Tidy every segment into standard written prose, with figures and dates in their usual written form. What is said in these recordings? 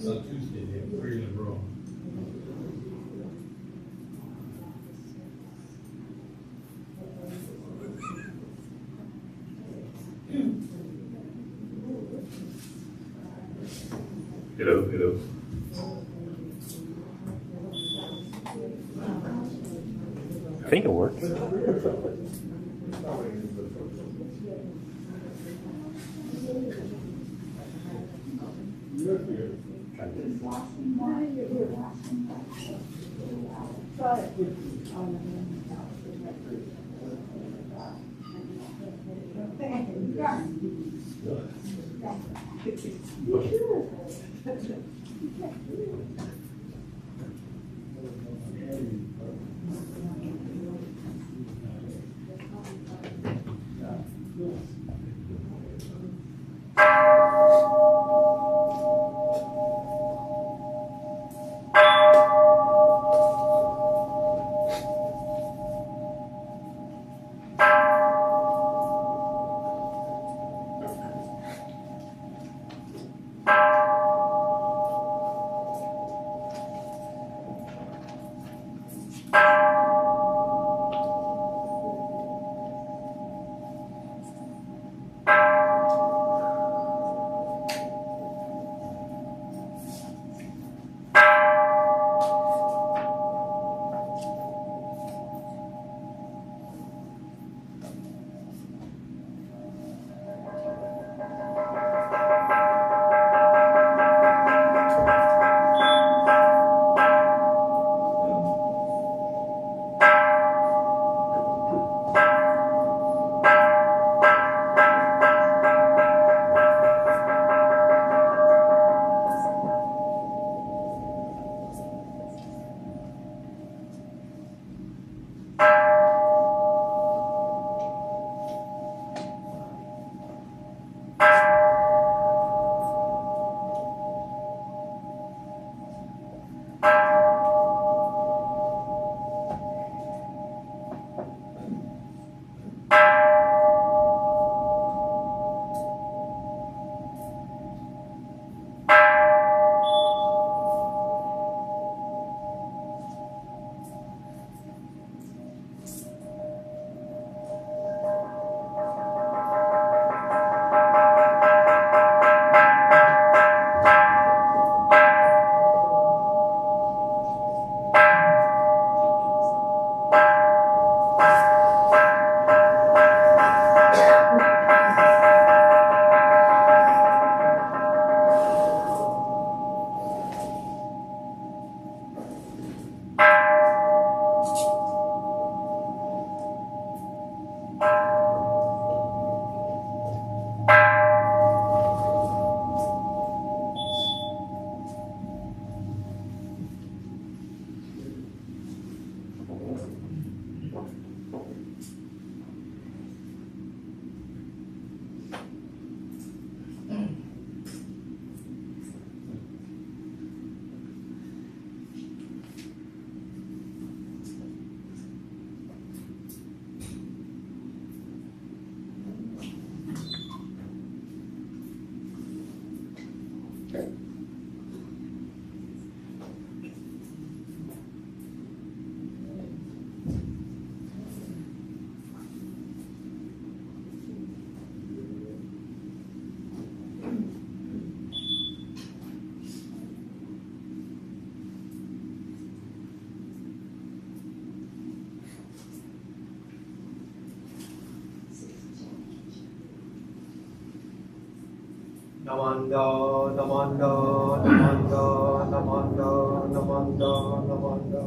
So Tuesday, they're free to roll. Hello, hello. I think it works. Namanda, Namanda, Namanda, Namanda, Namanda, Namanda.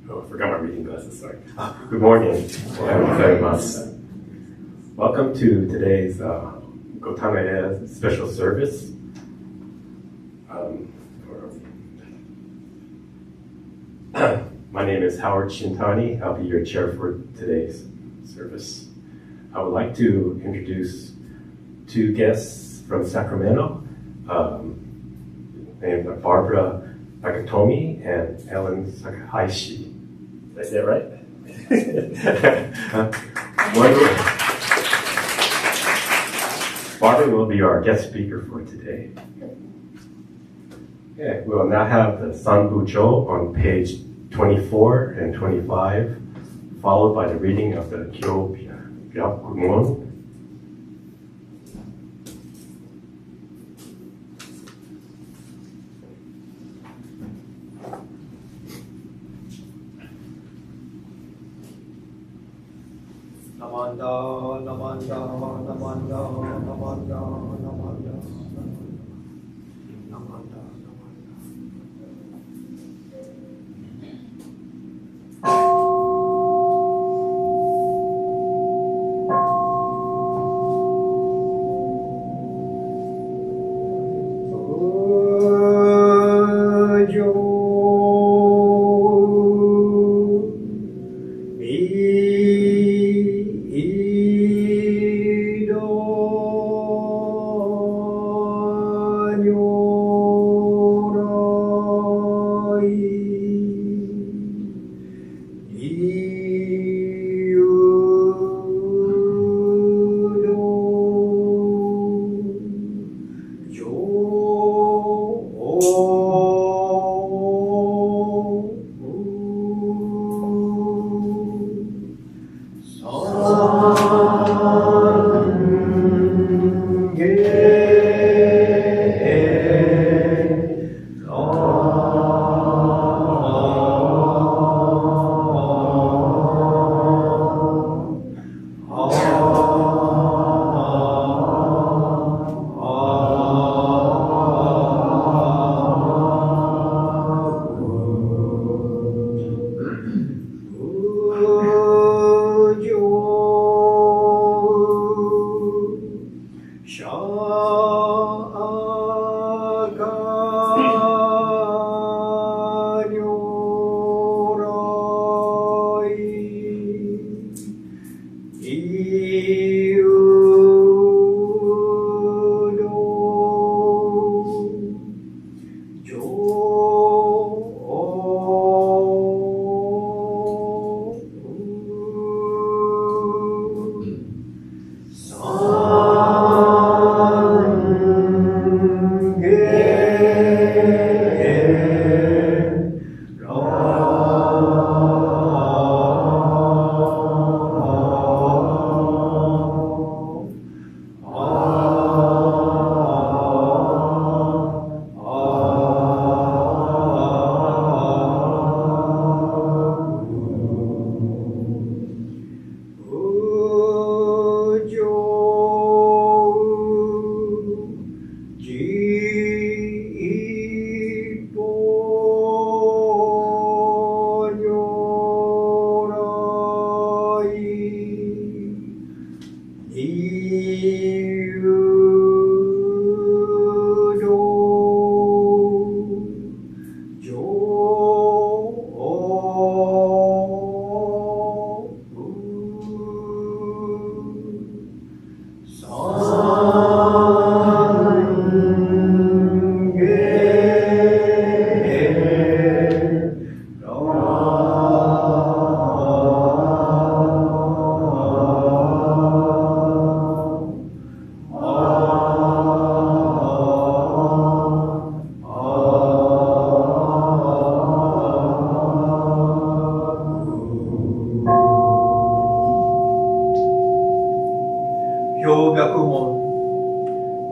Oh, I forgot my reading glasses, sorry. Good morning. Welcome to today's Gotan E Special Service. My name is Howard Shintani. I'll be your chair for today's service. I would like to introduce two guests from Sacramento, named Barbara Nakatomi and Ellen Sakahaishi. Did I say it right? Barbara will be our guest speaker for today. Okay, we'll now have the Sanbu Jo on page 24 and 25, followed by the reading of the Kyo Byakumon. Namanda, namanda, namanda, namanda, namanda, namanda,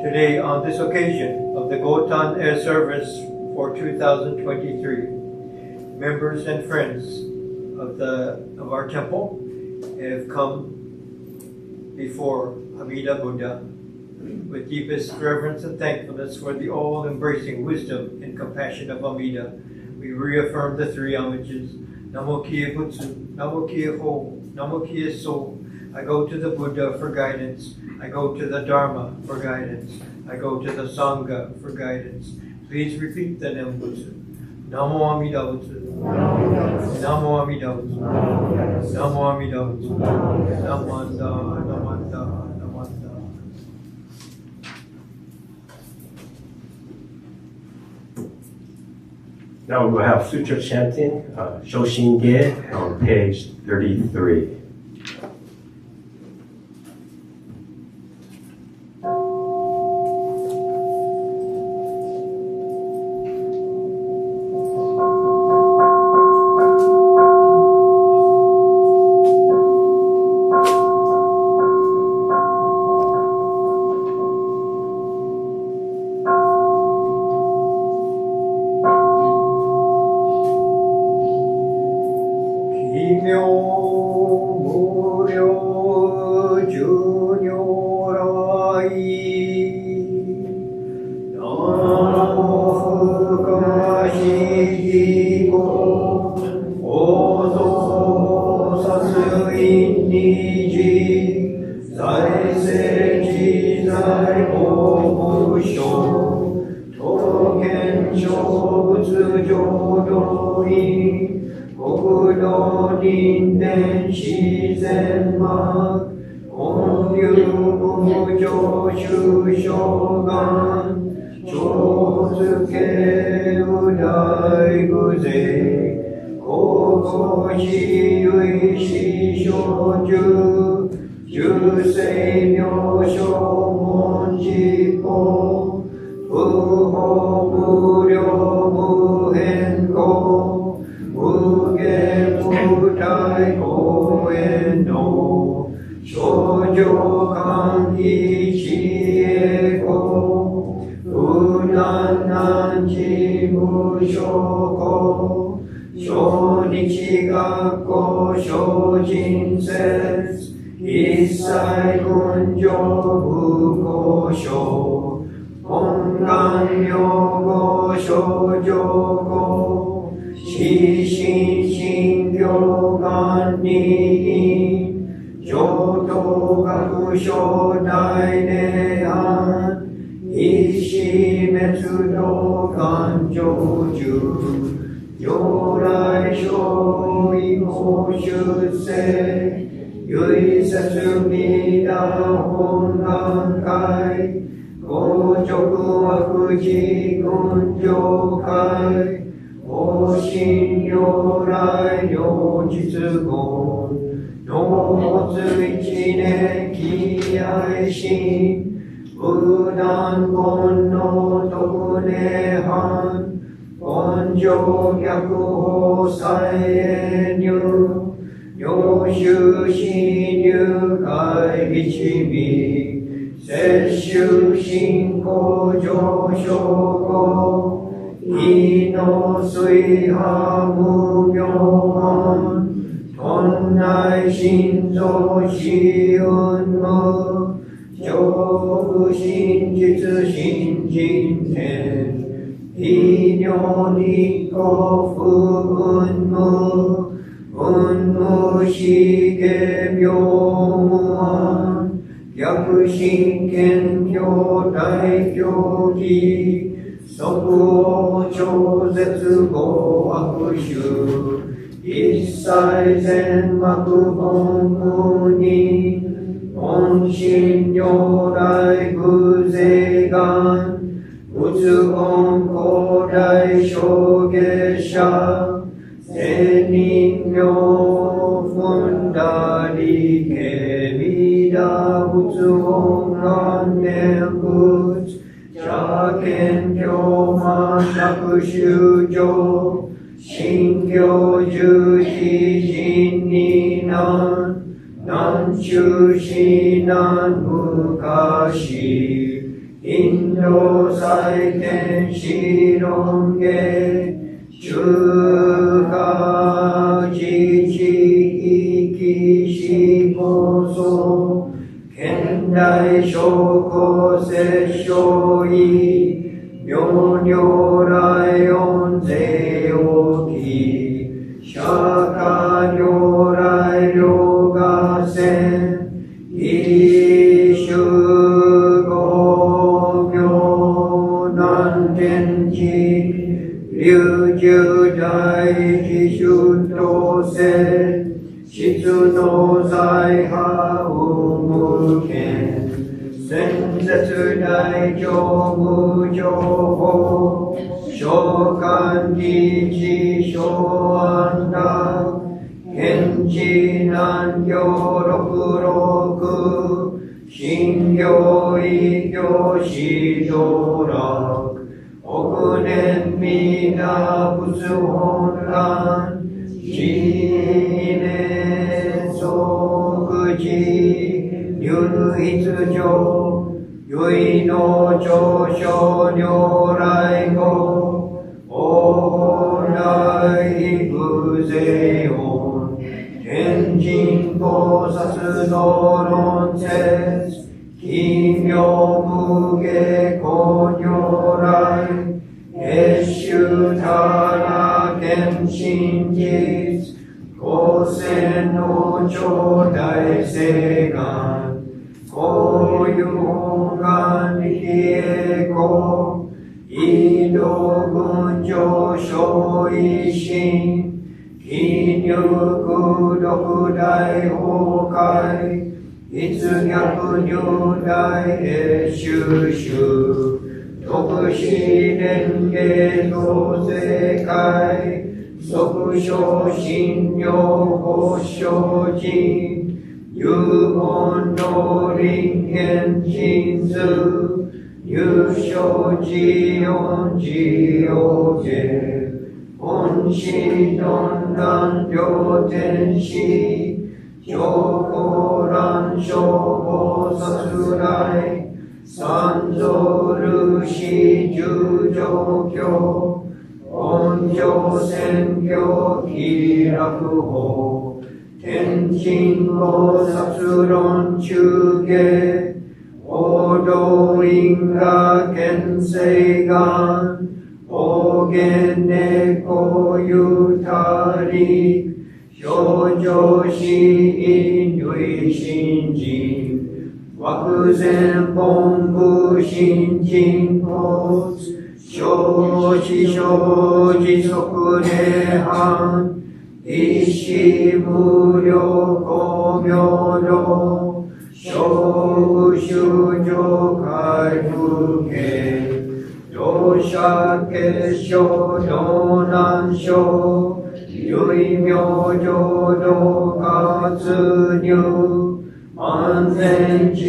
Today, on this occasion of the Gotan E Service for 2023, members and friends of our temple have come before Alameda Buddha with deepest reverence and thankfulness for the all-embracing wisdom and compassion of Alameda. We reaffirm the three homages. Namo Kie Butsu, Namo Kie Ho, Namo Kie So. I go to the Buddha for guidance. I go to the Dharma for guidance. I go to the Sangha for guidance. Please repeat the Nembutsu. Namo Amida Butsu. Namo Amida Butsu. Namo Amida Butsu. Namanda, Namanda, Namanda. Now we'll have sutra chanting, Shoshinge on page 33. Ishu の財派無限先絶大乗無情報召喚理事小安楽賢治南行六六信行異行指導楽億年皆仏本願自念即時入一上唯の上昇如来語往来無税音天人菩薩の論説奇妙無下公如来越衆他ら見真実五千の頂戴誓願こういう本願力栄光異道群上昇維新記入六大崩壊逸逆如来へ収集特使連芸同世界即称信用保証人有門の臨変人数入所自音自用芸本師論願両天使上皇乱消防殺来三蔵ルシ十条教本上宣教気楽法天神菩薩論中下王道因果見世願方言猫ゆたり表情死因類信心惑前本部新人法小子小持即礼判一子無量光明道小修上海不敬同社結晶道南省唯名浄土活入安全地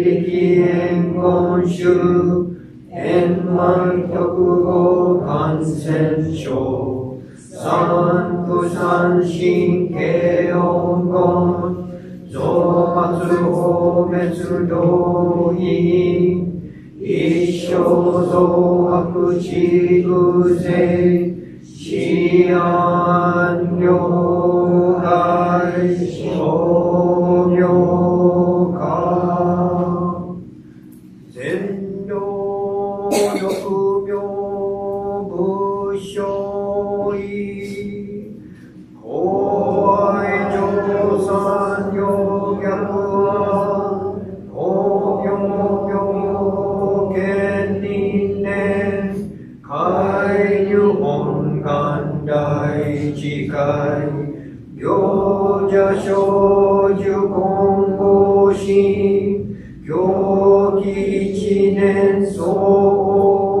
力円言宗円満極合感染症三不三神経音言増末法滅道因一生増悪地偶税思安如来称名化全道六名仏性意公愛上三行逆案公明明見人年海流本願大智慧行者少女今後心行儀一年総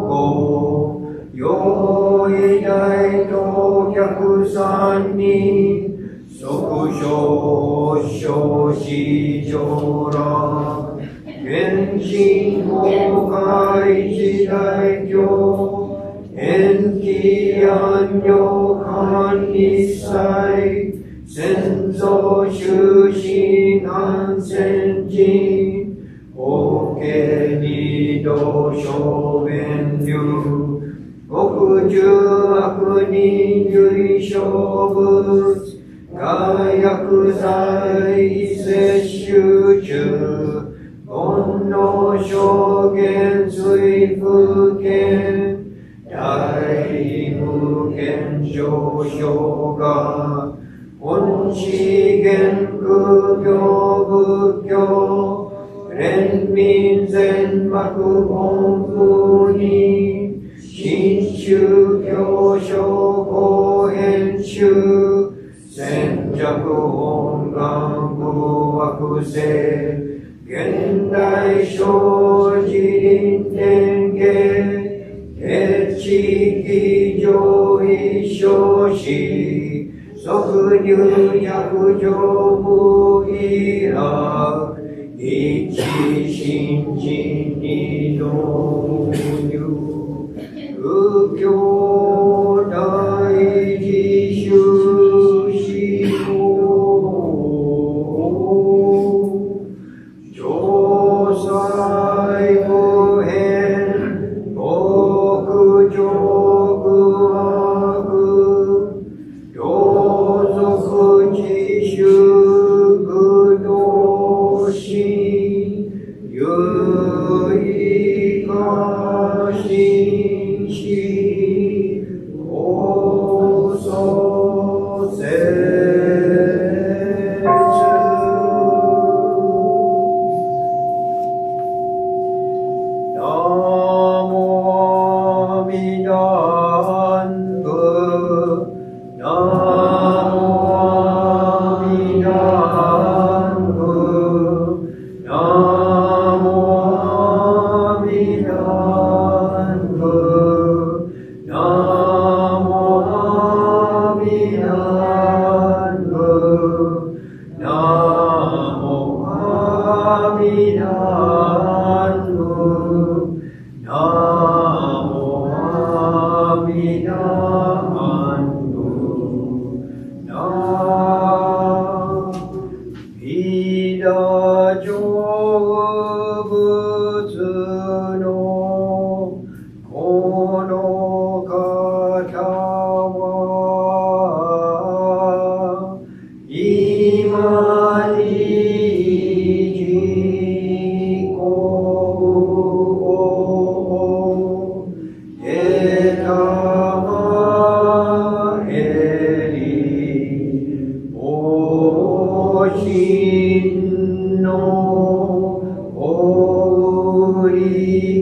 合用意大等百三人即称小子上羅原神公開一大教延期安養官一切先祖修心安先人法華二道小弁流極重悪人唯小物外薬剤摂取中煩悩証言随不見大無限上昇が本資源空行仏教連民全幕本部に新宗教商法編集先着本願世現代生自輪天下血気上一生死即入百条無意楽一心人二の入仏教大自修士調査不変極上苦悪両族自主苦動心有意化心死高祖説心のおり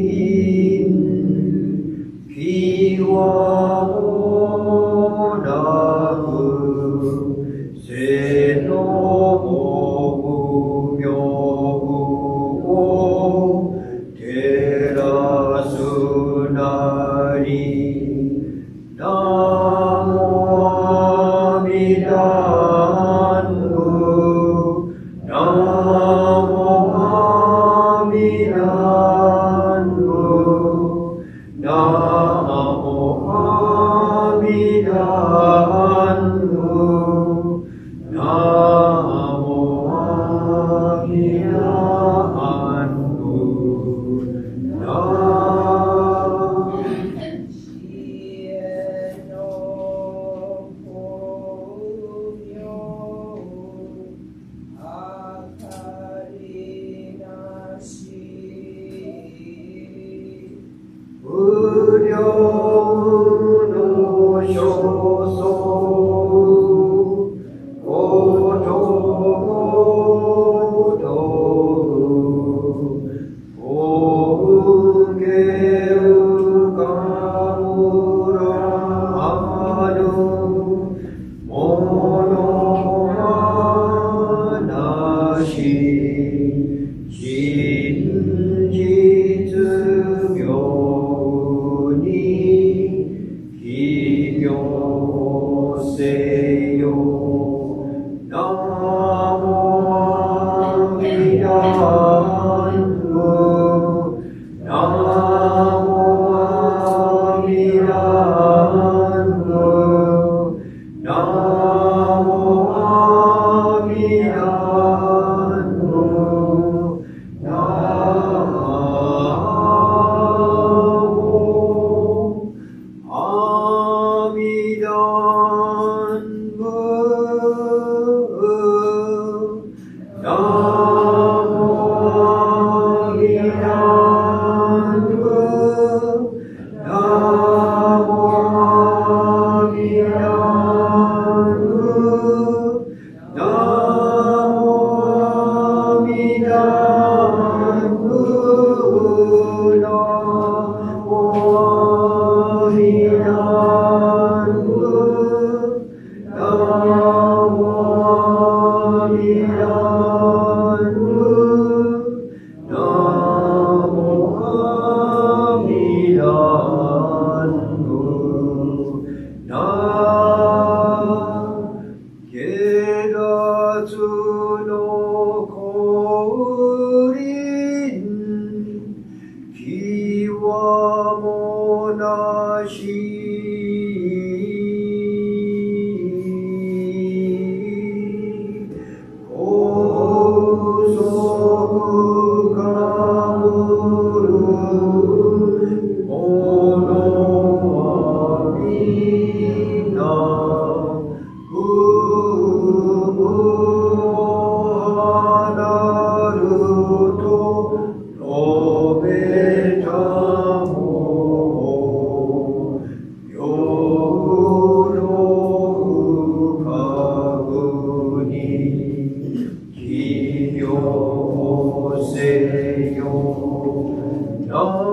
Oh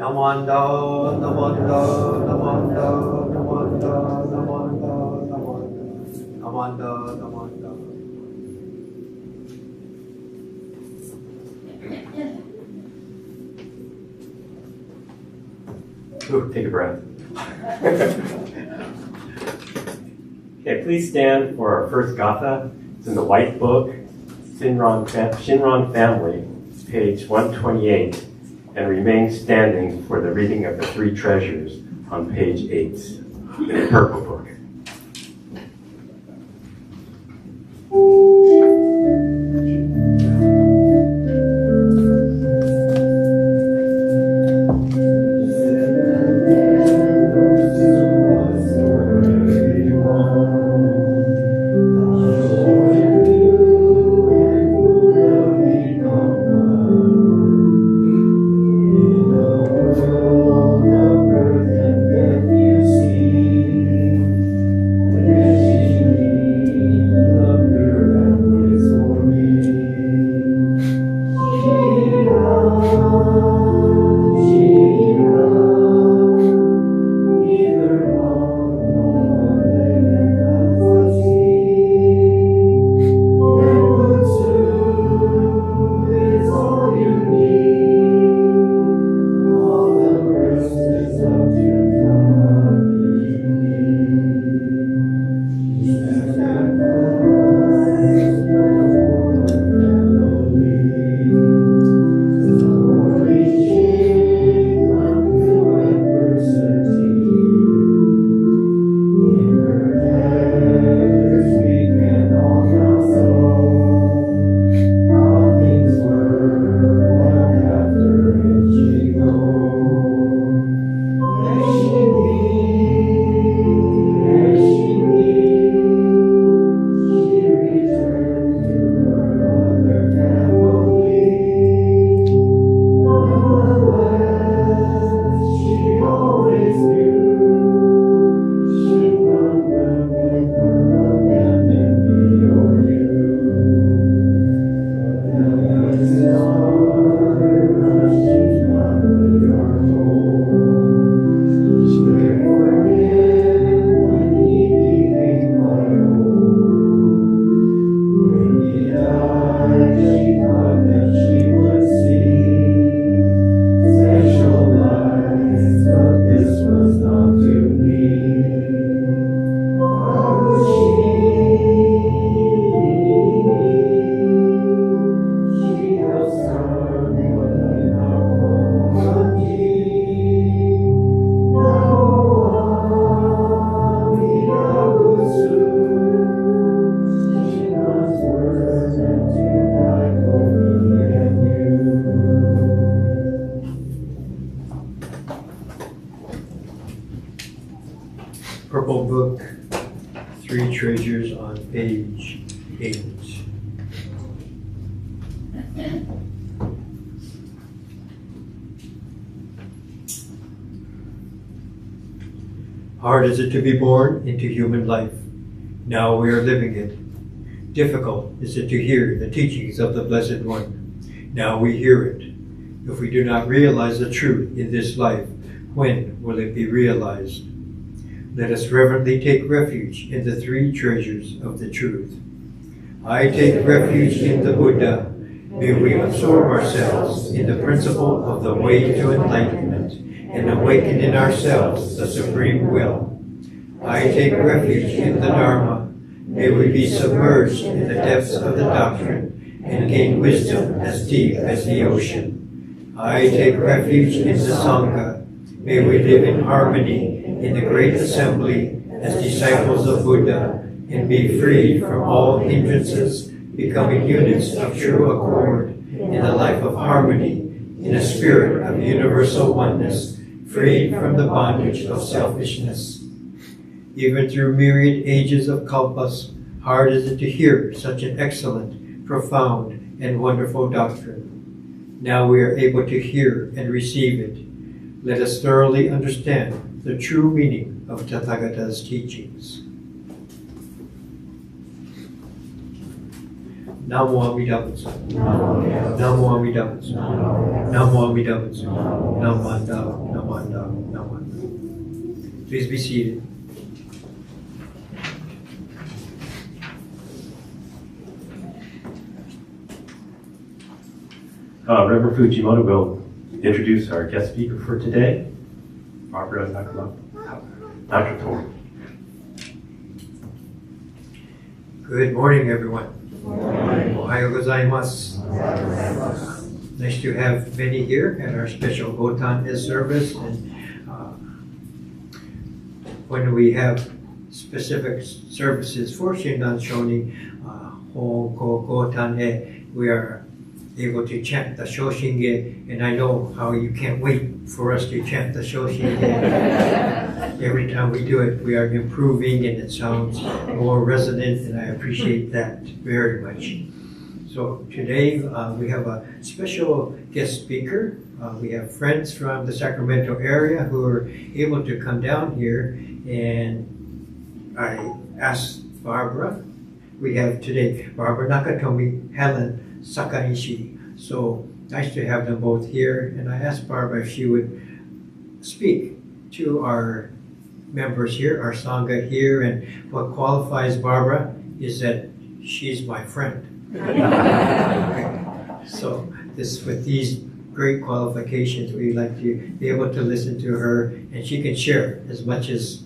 Namanda, Namanda, Namanda, Namanda, Namanda, Namanda, Namanda. Ooh, take a breath. Okay, please stand for our first gatha. It's in the white book, Shinran Family, page 128, and remain standing for the reading of the three treasures on page 8 in the purple book. Purple Book, Three Treasures on page 8. Hard is it to be born into human life. Now we are living it. Difficult is it to hear the teachings of the Blessed One. Now we hear it. If we do not realize the truth in this life, when will it be realized? Let us reverently take refuge in the three treasures of the truth. I take refuge in the Buddha. May we absorb ourselves in the principle of the way to enlightenment and awaken in ourselves the supreme will. I take refuge in the Dharma. May we be submerged in the depths of the doctrine and gain wisdom as deep as the ocean. I take refuge in the Sangha. May we live in harmony in the great assembly as disciples of Buddha and be freed from all hindrances, becoming units of true accord in a life of harmony, in a spirit of universal oneness, freed from the bondage of selfishness. Even through myriad ages of kalpas, hard is it to hear such an excellent, profound, and wonderful doctrine. Now we are able to hear and receive it. Let us thoroughly understand the true meaning of Tathagata's teachings. Namo Amida Butsu. Namo Amida Butsu. Namo Amida Butsu. Namanda, Namanda, Namanda. Please be seated. Reverend Fujimoto will introduce our guest speaker for today, Barbara Dr. Tor. Good morning, everyone. Ohayo gozaimasu. Nice to have many here at our special Gotan E service. And when we have specific services for Shinran Shonin, Honko Gotan E, we are able to chant the Shoshinge, and I know how you can't wait for us to chant the Shoshinge. Every time we do it, we are improving and it sounds more resonant, and I appreciate that very much. So today we have a special guest speaker. We have friends from the Sacramento area who are able to come down here, and I asked Barbara. We have today Barbara Nakatomi, Helen Sakaishi. So nice to have them both here. And I asked Barbara if she would speak to our members here, our Sangha here. And what qualifies Barbara is that she's my friend. So with these great qualifications, we'd like to be able to listen to her, and she can share as much as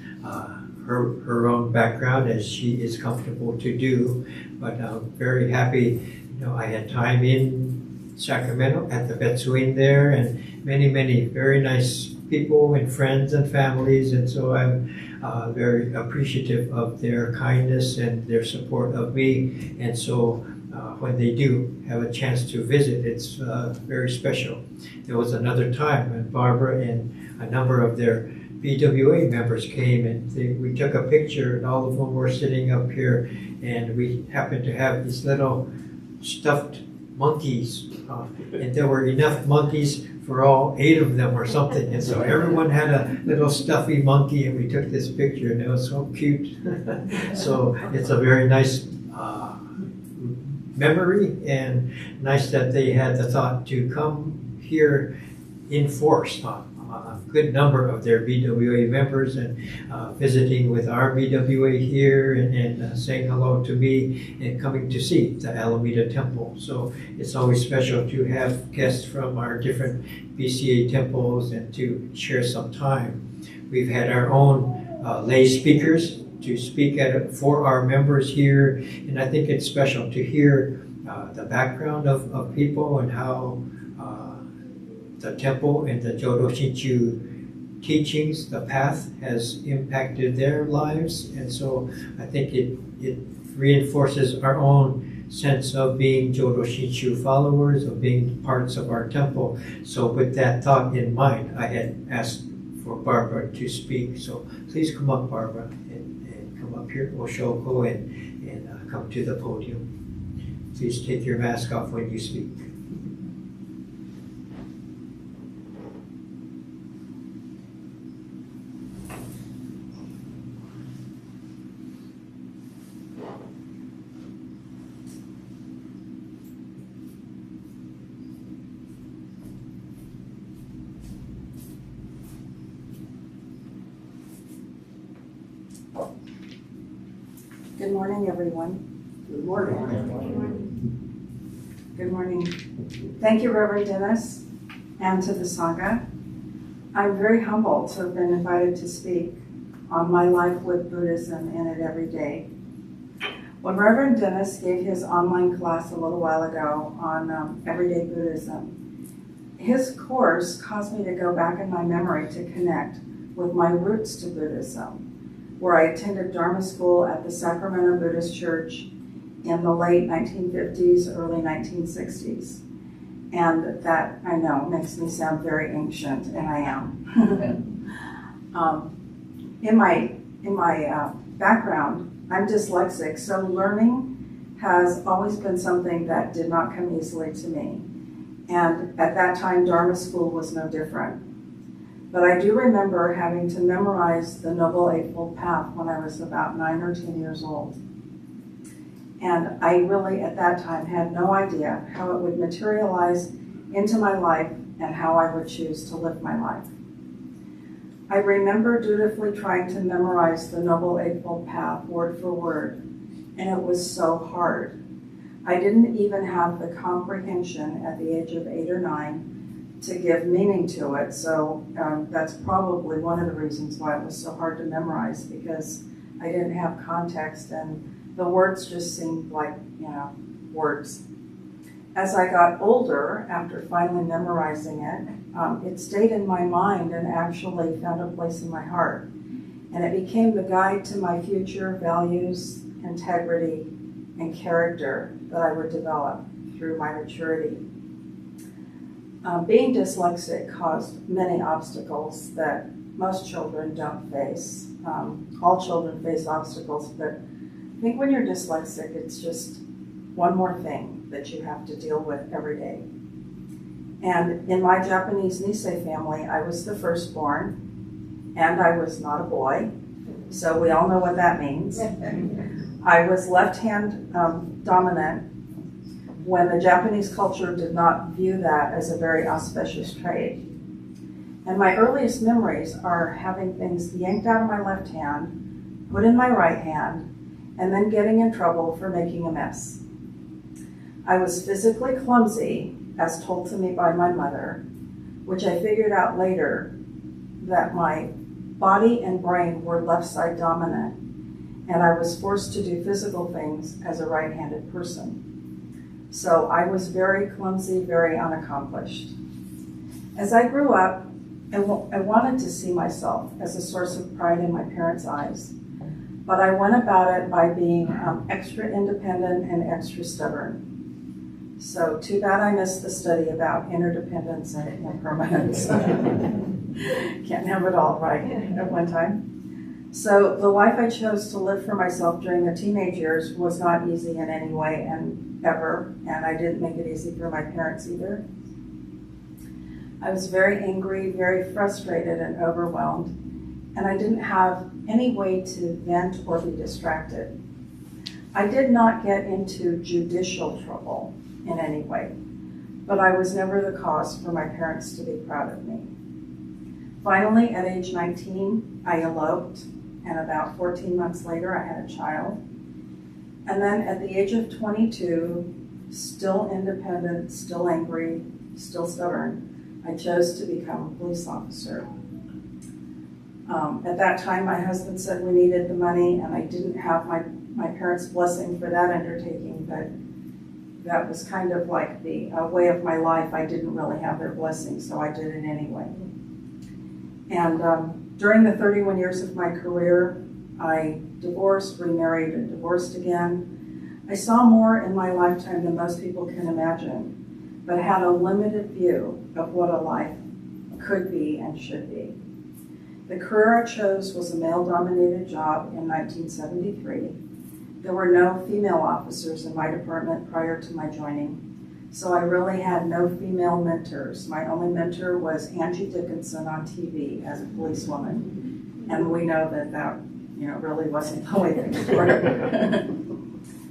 her own background as she is comfortable to do. But I'm very happy. I had time in Sacramento at the Betsuin there, and many very nice people and friends and families, and so I'm very appreciative of their kindness and their support of me. And so when they do have a chance to visit, it's very special. There was another time when Barbara and a number of their BWA members came, and we took a picture, and all of them were sitting up here, and we happened to have these little stuffed monkeys, and there were enough monkeys for all 8 of them or something, and so everyone had a little stuffy monkey, and we took this picture, and it was so cute. So it's a very nice memory, and nice that they had the thought to come here in force. A good number of their BWA members, and visiting with our BWA here, and saying hello to me, and coming to see the Alameda Temple. So it's always special to have guests from our different BCA temples and to share some time. We've had our own lay speakers to speak for our members here, and I think it's special to hear the background of people and how the temple and the Jodo Shinshu teachings, the path, has impacted their lives. And so I think it reinforces our own sense of being Jodo Shinshu followers, of being parts of our temple. So with that thought in mind, I had asked for Barbara to speak. So please come up, Barbara, and come up here, Oshoko, and come to the podium. Please take your mask off when you speak. Good morning, everyone. Good morning. Good morning. Thank you, Reverend Dennis, and to the Sangha. I'm very humbled to have been invited to speak on my life with Buddhism in it every day. When Reverend Dennis gave his online class a little while ago on everyday Buddhism, his course caused me to go back in my memory to connect with my roots to Buddhism, where I attended Dharma school at the Sacramento Buddhist Church in the late 1950s, early 1960s. And that, I know, makes me sound very ancient, and I am. In my background, I'm dyslexic, so learning has always been something that did not come easily to me. And at that time, Dharma school was no different. But I do remember having to memorize the Noble Eightfold Path when I was about 9 or 10 years old. And I really, at that time, had no idea how it would materialize into my life and how I would choose to live my life. I remember dutifully trying to memorize the Noble Eightfold Path word for word, and it was so hard. I didn't even have the comprehension at the age of 8 or 9 to give meaning to it, so that's probably one of the reasons why it was so hard to memorize, because I didn't have context and the words just seemed like, words. As I got older, after finally memorizing it, it stayed in my mind and actually found a place in my heart. And it became the guide to my future values, integrity, and character that I would develop through my maturity. Being dyslexic caused many obstacles that most children don't face. All children face obstacles, but I think when you're dyslexic, it's just one more thing that you have to deal with every day. And in my Japanese Nisei family, I was the firstborn, and I was not a boy, so we all know what that means. I was left-hand dominant when the Japanese culture did not view that as a very auspicious trait. And my earliest memories are having things yanked out of my left hand, put in my right hand, and then getting in trouble for making a mess. I was physically clumsy, as told to me by my mother, which I figured out later that my body and brain were left side dominant, and I was forced to do physical things as a right-handed person. So I was very clumsy, very unaccomplished. As I grew up, I wanted to see myself as a source of pride in my parents' eyes, but I went about it by being extra independent and extra stubborn. So too bad I missed the study about interdependence and impermanence. Can't have it all right at one time. So the life I chose to live for myself during the teenage years was not easy in any way and ever, and I didn't make it easy for my parents either. I was very angry, very frustrated and overwhelmed, and I didn't have any way to vent or be distracted. I did not get into judicial trouble in any way, but I was never the cause for my parents to be proud of me. Finally, at age 19, I eloped, and about 14 months later, I had a child. And then at the age of 22, still independent, still angry, still stubborn, I chose to become a police officer. At that time, my husband said we needed the money, and I didn't have my parents' blessing for that undertaking, but that was kind of like the way of my life. I didn't really have their blessing, so I did it anyway. And during the 31 years of my career, I divorced, remarried, and divorced again. I saw more in my lifetime than most people can imagine, but had a limited view of what a life could be and should be. The career I chose was a male-dominated job in 1973. There were no female officers in my department prior to my joining, so I really had no female mentors. My only mentor was Angie Dickinson on TV as a policewoman, and we know that really wasn't the way things worked.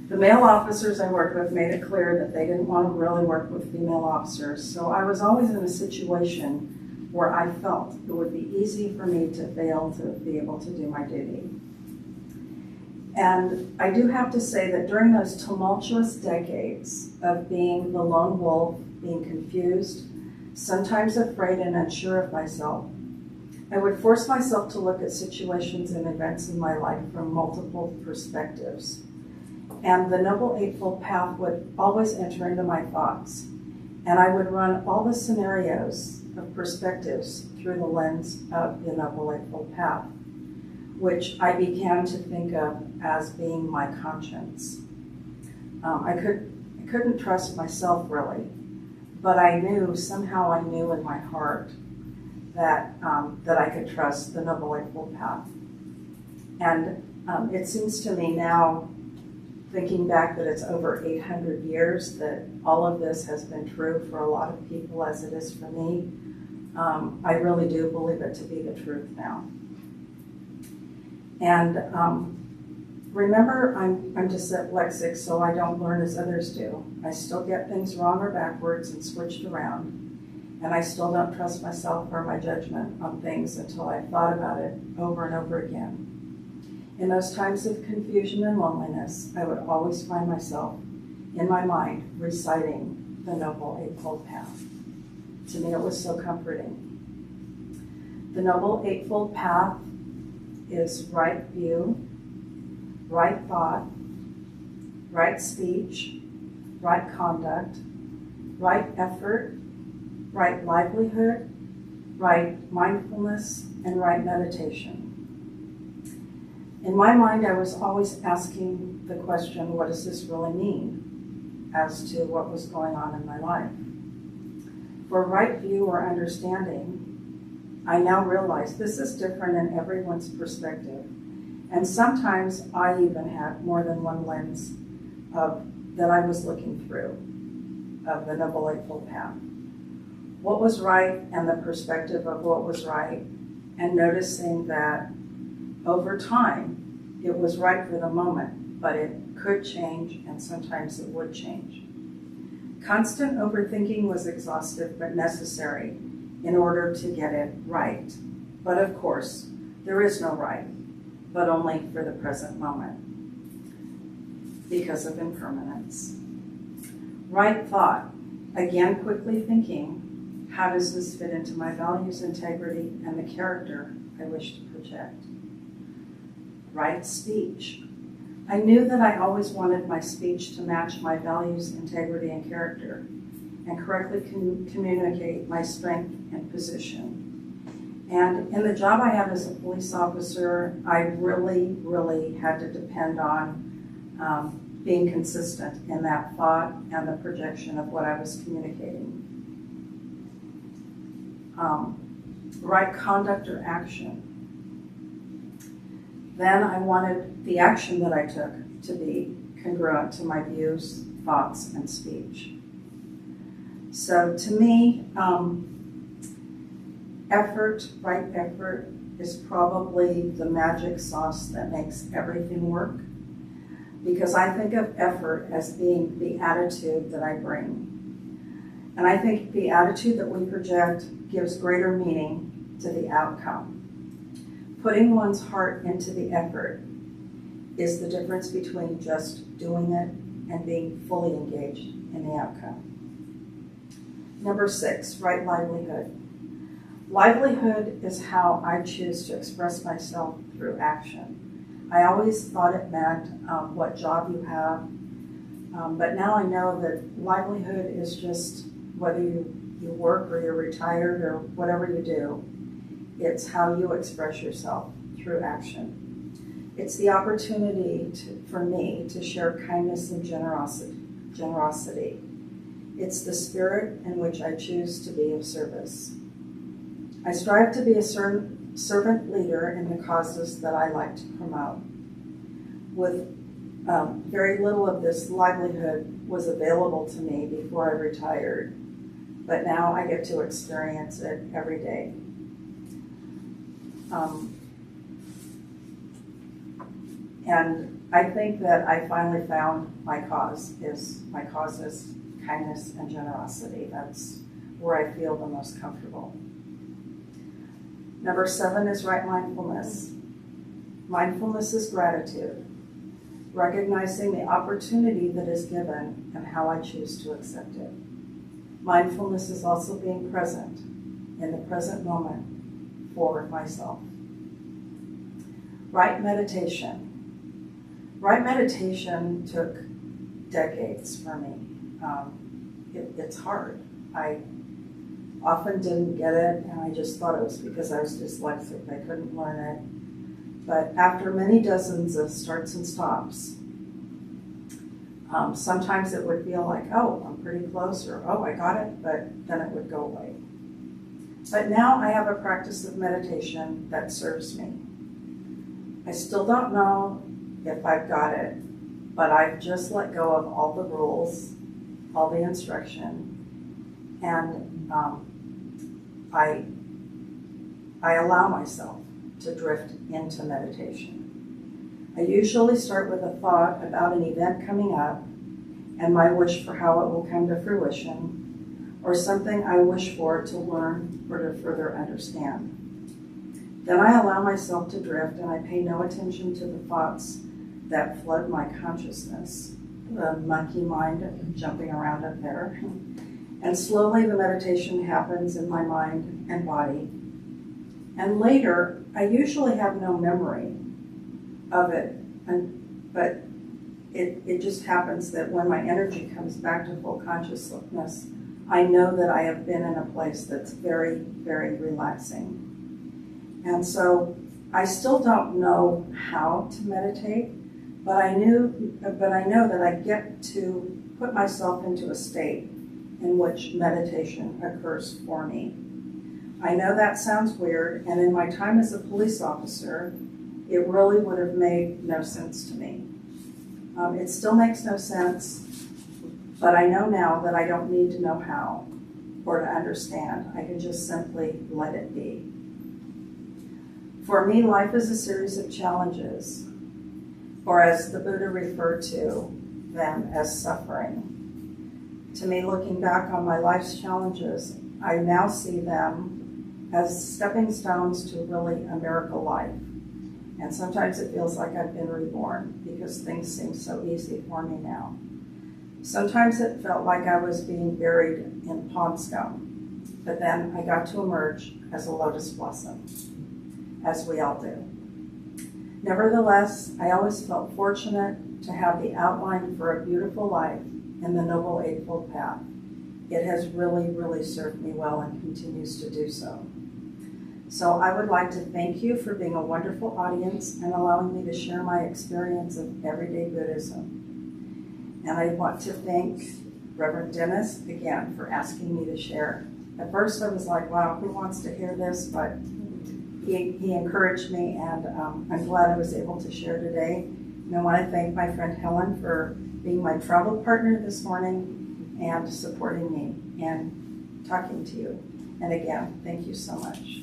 The male officers I worked with made it clear that they didn't want to really work with female officers, so I was always in a situation where I felt it would be easy for me to fail to be able to do my duty. And I do have to say that during those tumultuous decades of being the lone wolf, being confused, sometimes afraid and unsure of myself, I would force myself to look at situations and events in my life from multiple perspectives. And the Noble Eightfold Path would always enter into my thoughts. And I would run all the scenarios of perspectives through the lens of the Noble Eightfold Path, which I began to think of as being my conscience. I couldn't trust myself really, but somehow I knew in my heart that I could trust the Noble Eightfold Path. And it seems to me now, thinking back that it's over 800 years, that all of this has been true for a lot of people as it is for me. I really do believe it to be the truth now. And Remember, I'm dyslexic, so I don't learn as others do. I still get things wrong or backwards and switched around, and I still don't trust myself or my judgment on things until I've thought about it over and over again. In those times of confusion and loneliness, I would always find myself in my mind reciting the Noble Eightfold Path. To me, it was so comforting. The Noble Eightfold Path is right view, right thought, right speech, right conduct, right effort, right livelihood, right mindfulness, and right meditation. In my mind, I was always asking the question, what does this really mean, as to what was going on in my life? For right view or understanding, I now realize this is different in everyone's perspective. And sometimes I even had more than one lens that I was looking through of the Noble Eightfold Path. What was right and the perspective of what was right, and noticing that over time it was right for the moment, but it could change and sometimes it would change. Constant overthinking was exhaustive but necessary in order to get it right. But of course, there is no right, but only for the present moment because of impermanence. Right thought, again quickly thinking, how does this fit into my values, integrity, and the character I wish to project? Right speech. I knew that I always wanted my speech to match my values, integrity, and character, and correctly communicate my strength and position. And in the job I had as a police officer, I really had to depend on being consistent in that thought and the projection of what I was communicating. Right conduct or action. Then I wanted the action that I took to be congruent to my views, thoughts, and speech. So to me, right effort is probably the magic sauce that makes everything work, because I think of effort as being the attitude that I bring. And I think the attitude that we project gives greater meaning to the outcome. Putting one's heart into the effort is the difference between just doing it and being fully engaged in the outcome. Number 6, right livelihood. Livelihood is how I choose to express myself through action. I always thought it meant what job you have, but now I know that livelihood is just whether you work or you're retired or whatever you do, it's how you express yourself through action. It's the opportunity for me to share kindness and generosity. It's the spirit in which I choose to be of service. I strive to be a servant leader in the causes that I like to promote. With very little of this livelihood was available to me before I retired, but now I get to experience it every day. And I think that I finally found my cause is kindness and generosity. That's where I feel the most comfortable. Number 7 is right mindfulness. Mindfulness is gratitude, recognizing the opportunity that is given and how I choose to accept it. Mindfulness is also being present in the present moment for myself. Right meditation. Right meditation took decades for me. It's hard. I often didn't get it, and I just thought it was because I was dyslexic. I couldn't learn it. But after many dozens of starts and stops, sometimes it would feel like, oh, I'm pretty close, or oh, I got it, but then it would go away. But now I have a practice of meditation that serves me. I still don't know if I've got it, but I've just let go of all the rules, all the instruction, and I allow myself to drift into meditation. I usually start with a thought about an event coming up and my wish for how it will come to fruition, or something I wish for to learn or to further understand. Then I allow myself to drift and I pay no attention to the thoughts that flood my consciousness, the monkey mind jumping around up there. And slowly the meditation happens in my mind and body. And later, I usually have no memory of it, but it just happens that when my energy comes back to full consciousness, I know that I have been in a place that's very, very relaxing. And so I still don't know how to meditate, but I know that I get to put myself into a state in which meditation occurs for me. I know that sounds weird, and in my time as a police officer, it really would have made no sense to me. It still makes no sense, but I know now that I don't need to know how or to understand. I can just simply let it be. For me, life is a series of challenges, or as the Buddha referred to them as suffering. To me, looking back on my life's challenges, I now see them as stepping stones to really a miracle life. And sometimes it feels like I've been reborn because things seem so easy for me now. Sometimes it felt like I was being buried in pond scum, but then I got to emerge as a lotus blossom, as we all do. Nevertheless, I always felt fortunate to have the outline for a beautiful life in the Noble Eightfold Path. It has really, really served me well and continues to do so. So I would like to thank you for being a wonderful audience and allowing me to share my experience of everyday Buddhism. And I want to thank Reverend Dennis again for asking me to share. At first I was like, wow, who wants to hear this? But he encouraged me, and I'm glad I was able to share today. And I want to thank my friend Helen for being my travel partner this morning and supporting me and talking to you. And again, thank you so much.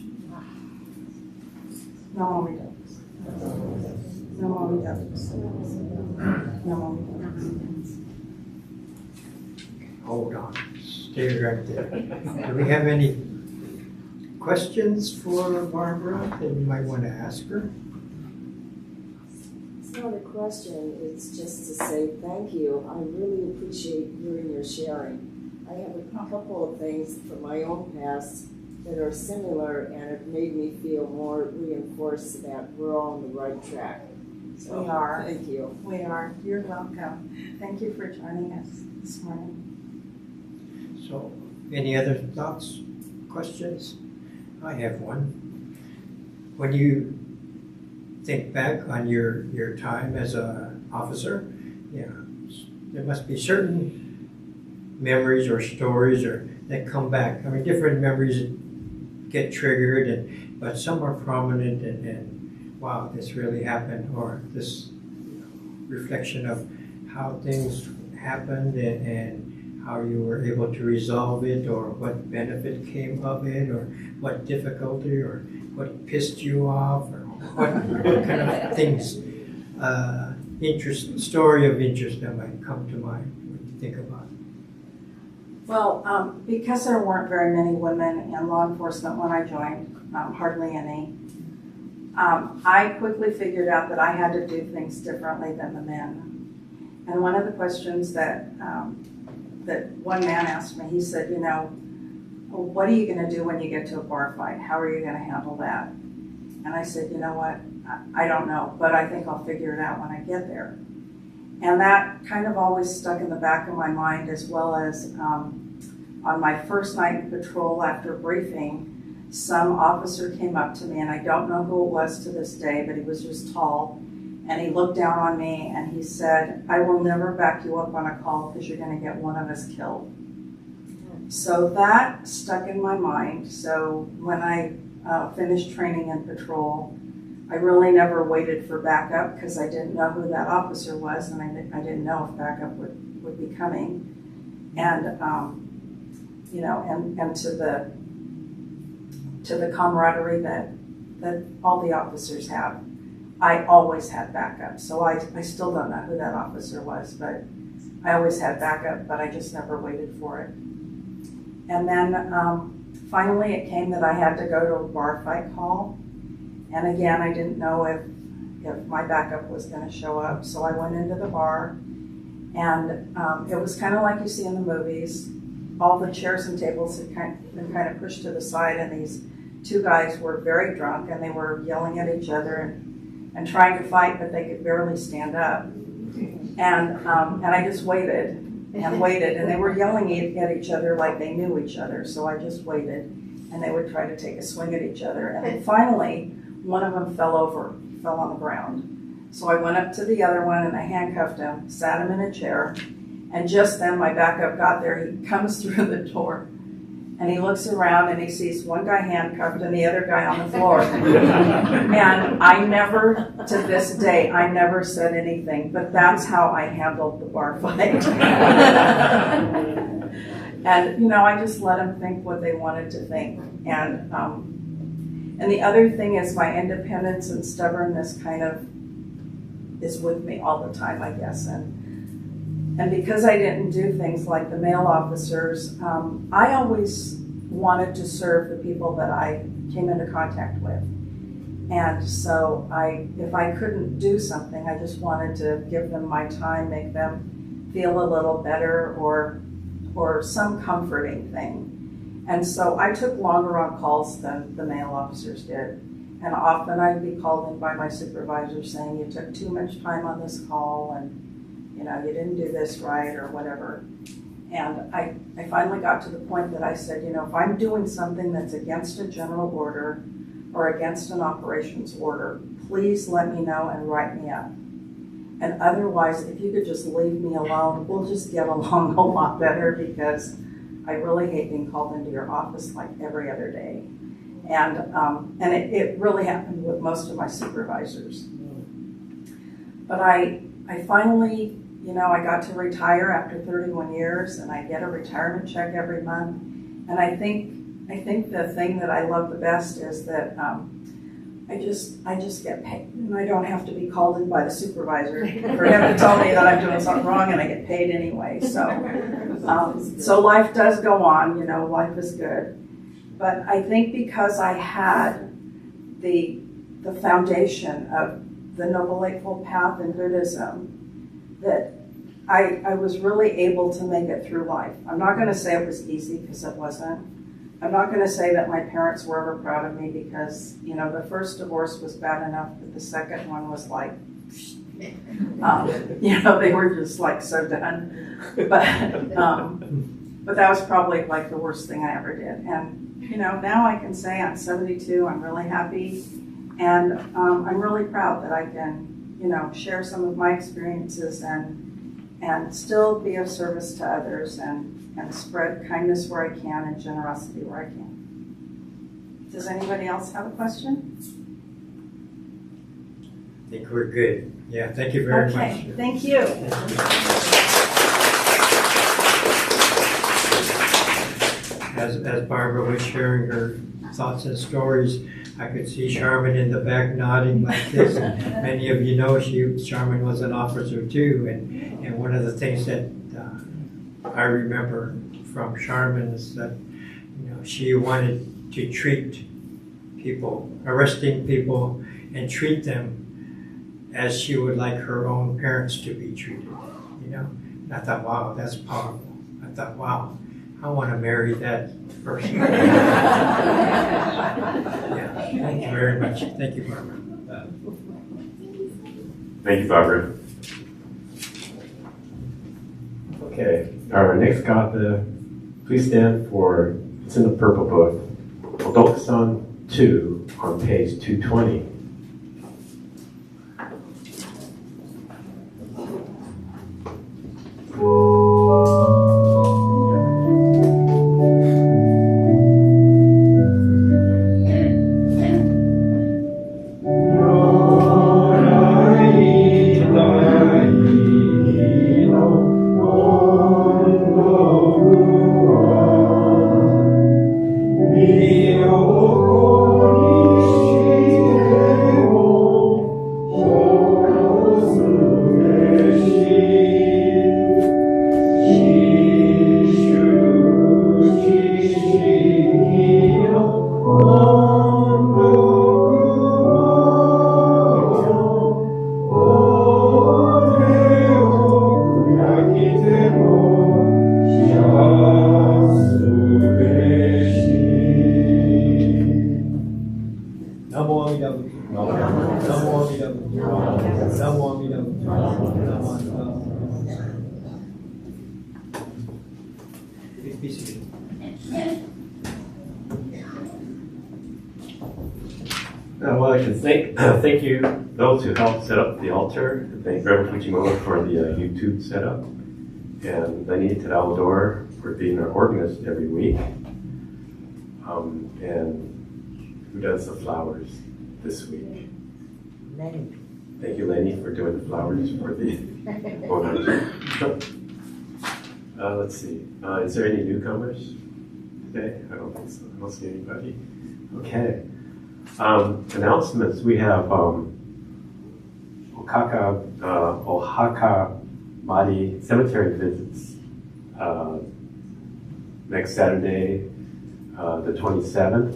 No more reducts. No more reducts. No more reducts. Hold on. Stay right there. Do we have any questions for Barbara that you might want to ask her? It's not a question, it's just to say thank you. I really appreciate you and your sharing. I have a couple of things from my own past that are similar, and it made me feel more reinforced that we're all on the right track. So, We are. Thank you. We are. You're welcome. Thank you for joining us this morning. So, any other thoughts, questions? I have one. When you think back on your time as an officer, there must be certain memories or stories that come back. I mean, different memories get triggered, but some are prominent and wow, this really happened, or this reflection of how things happened and how you were able to resolve it, or what benefit came of it, or what difficulty, or what pissed you off, or what kind of things, story of interest that might come to mind when you think about it. Well, because there weren't very many women in law enforcement when I joined, hardly any, I quickly figured out that I had to do things differently than the men. And one of the questions that one man asked me, he said, what are you going to do when you get to a bar fight? How are you going to handle that? And I said, you know what, I don't know, but I think I'll figure it out when I get there. And that kind of always stuck in the back of my mind, as well as on my first night in patrol after briefing, some officer came up to me, and I don't know who it was to this day, but he was just tall, and he looked down on me and he said, I will never back you up on a call because you're going to get one of us killed. So that stuck in my mind. So when I finished training in patrol, I really never waited for backup because I didn't know who that officer was, and I didn't know if backup would be coming. And and to the camaraderie that all the officers have. I always had backup. So I still don't know who that officer was, but I always had backup, but I just never waited for it. And then finally it came that I had to go to a bar fight call. And again, I didn't know if my backup was going to show up. So I went into the bar, and it was kind of like you see in the movies. All the chairs and tables had been kind of pushed to the side, and these two guys were very drunk, and they were yelling at each other and trying to fight, but they could barely stand up. And I just waited and waited, and they were yelling at each other like they knew each other. So I just waited, and they would try to take a swing at each other. And then finally, one of them fell on the ground. So I went up to the other one, and I handcuffed him, sat him in a chair, and just then my backup got there. He comes through the door, and he looks around, and he sees one guy handcuffed and the other guy on the floor. And I never, to this day, I never said anything, but that's how I handled the bar fight. And, I just let them think what they wanted to think. And the other thing is my independence and stubbornness kind of is with me all the time, I guess. And because I didn't do things like the male officers, I always wanted to serve the people that I came into contact with. And so if I couldn't do something, I just wanted to give them my time, make them feel a little better or some comforting thing. And so I took longer on calls than the male officers did. And often I'd be called in by my supervisor saying, you took too much time on this call, and you didn't do this right or whatever. And I finally got to the point that I said, if I'm doing something that's against a general order or against an operations order, please let me know and write me up. And otherwise, if you could just leave me alone, we'll just get along a lot better, because I really hate being called into your office like every other day. And it really happened with most of my supervisors. But I finally, I got to retire after 31 years, and I get a retirement check every month. And I think the thing that I love the best is that I just get paid, and I don't have to be called in by the supervisor for him to tell me that I'm doing something wrong, and I get paid anyway. So life does go on. Life is good. But I think because I had the foundation of the Noble Eightfold Path in Buddhism, that I was really able to make it through life. I'm not going to say it was easy, because it wasn't. I'm not going to say that my parents were ever proud of me, because, the first divorce was bad enough, but the second one was like, they were just like so done. But that was probably like the worst thing I ever did. And, now I can say I'm 72, I'm really happy, and I'm really proud that I can, share some of my experiences and still be of service to others and spread kindness where I can and generosity where I can. Does anybody else have a question? I think we're good. Yeah, thank you very much. Okay, thank you. As Barbara was sharing her thoughts and stories, I could see Charmin in the back nodding like this. Many of you know Charmin was an officer too, and one of the things that I remember from Charmin is that she wanted to treat people, arresting people, and treat them as she would like her own parents to be treated. And I thought, wow, that's powerful. I thought, wow, I want to marry that person. Yeah, thank you very much. Thank you, Barbara. Thank you, Barbara. Okay, our next kata, please stand for, it's in the purple book, Odokusan 2 on page 220. Mio Please be seated. Well, I should thank you those who helped set up the altar. Thank Reverend Fujimoto for the YouTube setup, and Lenny Tadalodor for being our organist every week. And who does the flowers this week? Lenny. Thank you, Lenny, for doing the flowers for the owners. Let's see. Is there any newcomers today? I don't think so. I don't see anybody. Okay. Announcements. We have Ohaka Mari Cemetery visits next Saturday, the 27th,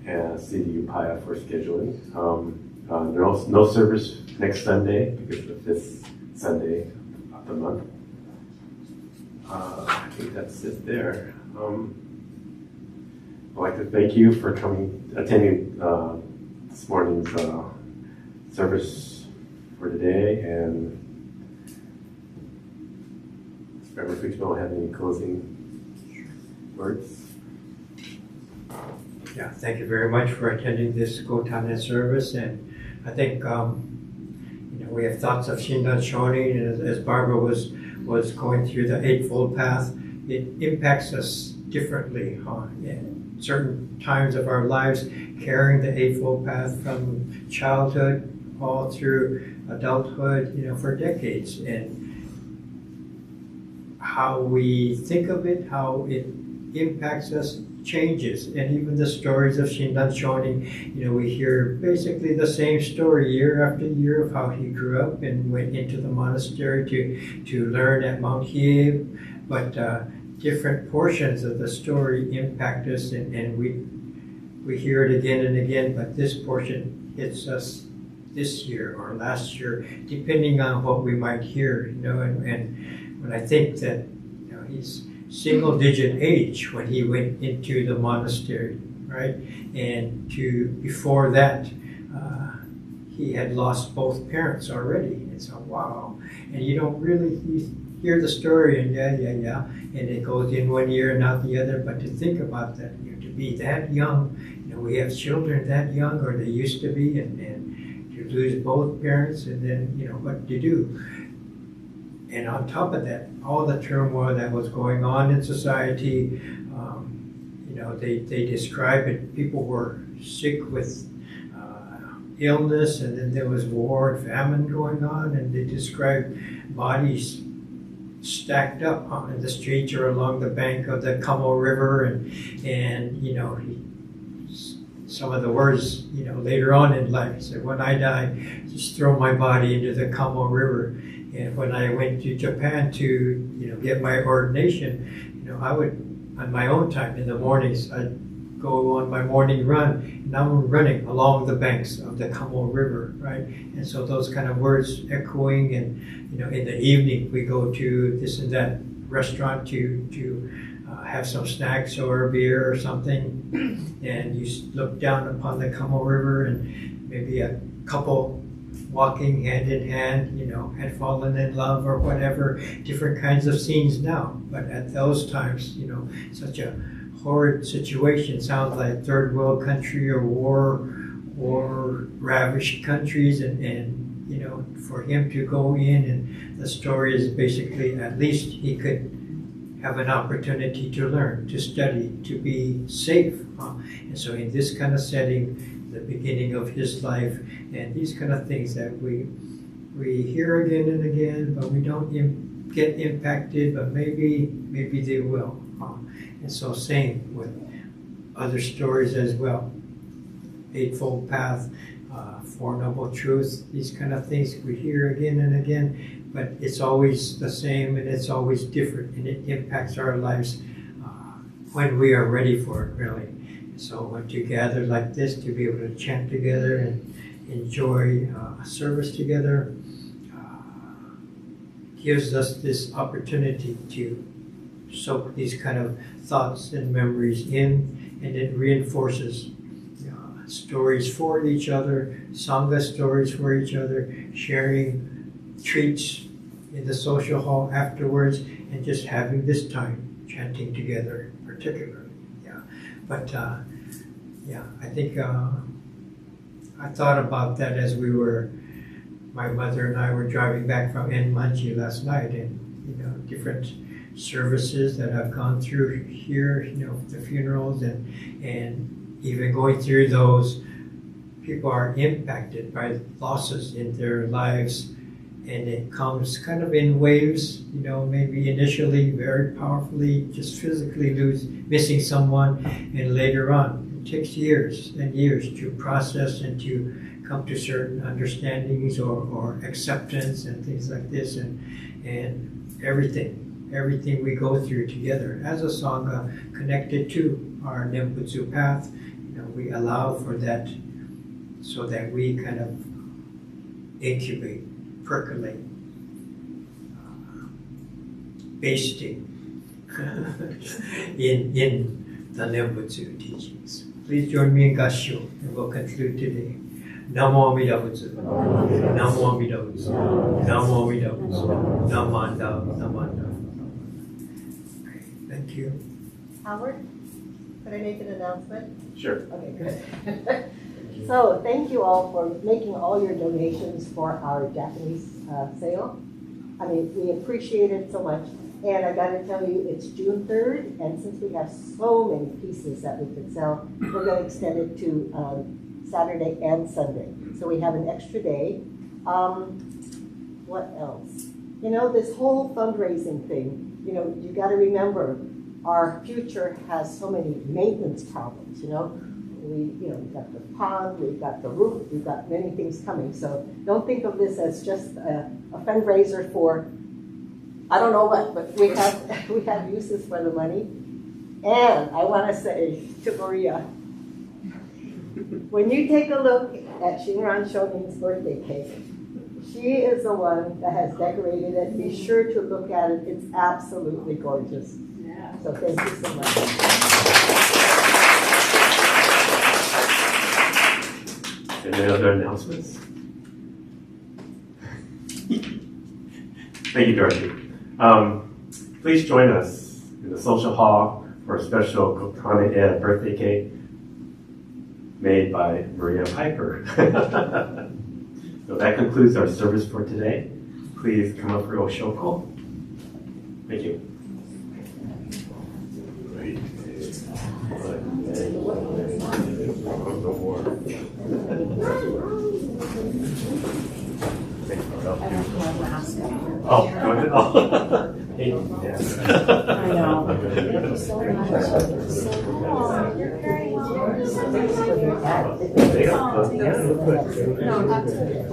and see the Upaya for scheduling. No service next Sunday because of this Sunday of the month. I think that's it there. I'd like to thank you for attending this morning's service for today. And does Reverend Fujimoto have any closing words? Yeah, thank you very much for attending this Gotan E service. And I think we have thoughts of Shinran Shonin, and as Barbara was going through the Eightfold Path, it impacts us differently. In certain times of our lives, carrying the Eightfold Path from childhood all through adulthood, for decades, and how we think of it, how it impacts us, changes. And even the stories of Shinran Shonin, we hear basically the same story year after year of how he grew up and went into the monastery to learn at Mount Hiei, but different portions of the story impact us, and we hear it again and again, but this portion hits us this year or last year, depending on what we might hear, and when I think that he's single-digit age when he went into the monastery, right? And before that, he had lost both parents already. And so, wow. And you don't really hear the story, and yeah, and it goes in one ear and out the other. But to think about that, to be that young, we have children that young, or they used to be, and to lose both parents, and then, what to do. And on top of that, all the turmoil that was going on in society, they describe it, people were sick with illness, and then there was war and famine going on, and they described bodies stacked up in the streets or along the bank of the Kamo River, and some of the words, later on in life, he said, when I die, just throw my body into the Kamo River. And when I went to Japan to, get my ordination, I would, on my own time in the mornings, I'd go on my morning run, and I'm running along the banks of the Kamo River, right? And so those kind of words echoing, and, in the evening we go to this and that restaurant to have some snacks or a beer or something, and you look down upon the Kamo River, and maybe a couple walking hand in hand, had fallen in love or whatever, different kinds of scenes now. But at those times, such a horrid situation, sounds like third world country or war ravaged countries, and for him to go in, and the story is basically, at least he could have an opportunity to learn, to study, to be safe. And so in this kind of setting, the beginning of his life, and these kind of things that we hear again and again, but we don't get impacted, but maybe they will. And so same with other stories as well. Eightfold Path, Four Noble Truths, these kind of things we hear again and again, but it's always the same, and it's always different, and it impacts our lives when we are ready for it, really. So when to gather like this, to be able to chant together and enjoy a service together, gives us this opportunity to soak these kind of thoughts and memories in, and it reinforces stories for each other, Sangha stories for each other, sharing treats in the social hall afterwards, and just having this time chanting together, particularly. Yeah, but yeah, I think I thought about that as my mother and I were driving back from Enmanji last night, and different services that I've gone through here, the funerals, and even going through those, people are impacted by losses in their lives, and it comes kind of in waves, maybe initially very powerfully, just physically missing someone, and later on, it takes years and years to process and to come to certain understandings or acceptance and things like this, and everything we go through together as a Sangha connected to our Nembutsu path, we allow for that so that we kind of incubate, percolate, basting in the Nembutsu teachings. Please join me in Gassho, and we'll conclude today. Namo Amida Butsu. Namo Amida Butsu. Namo Amida Butsu. Namanda. Namanda. Okay, thank you. Howard, could I make an announcement? Sure. Okay, good. So thank you all for making all your donations for our Japanese sale. I mean, we appreciate it so much. And I got to tell you, it's June 3rd, and since we have so many pieces that we could sell, we're going to extend it to Saturday and Sunday. So we have an extra day. What else? This whole fundraising thing, you got to remember, our future has so many maintenance problems, we've got the pond, we've got the roof, we've got many things coming. So don't think of this as just a fundraiser for, I don't know what, but we have uses for the money. And I want to say to Maria, when you take a look at Shinran Shonin's birthday cake, she is the one that has decorated it. Be sure to look at it. It's absolutely gorgeous. Yeah. So thank you so much. Any other announcements? Thank you, Dorothy. Please join us in the social hall for a special Gotan E birthday cake made by Maria Piper. So that concludes our service for today. Please come up for Oshoko. Thank you. Oh, go ahead. Oh. Hey, yes. I know. Thank you so much. Oh, you're very They don't- yeah, look good. No, that's it.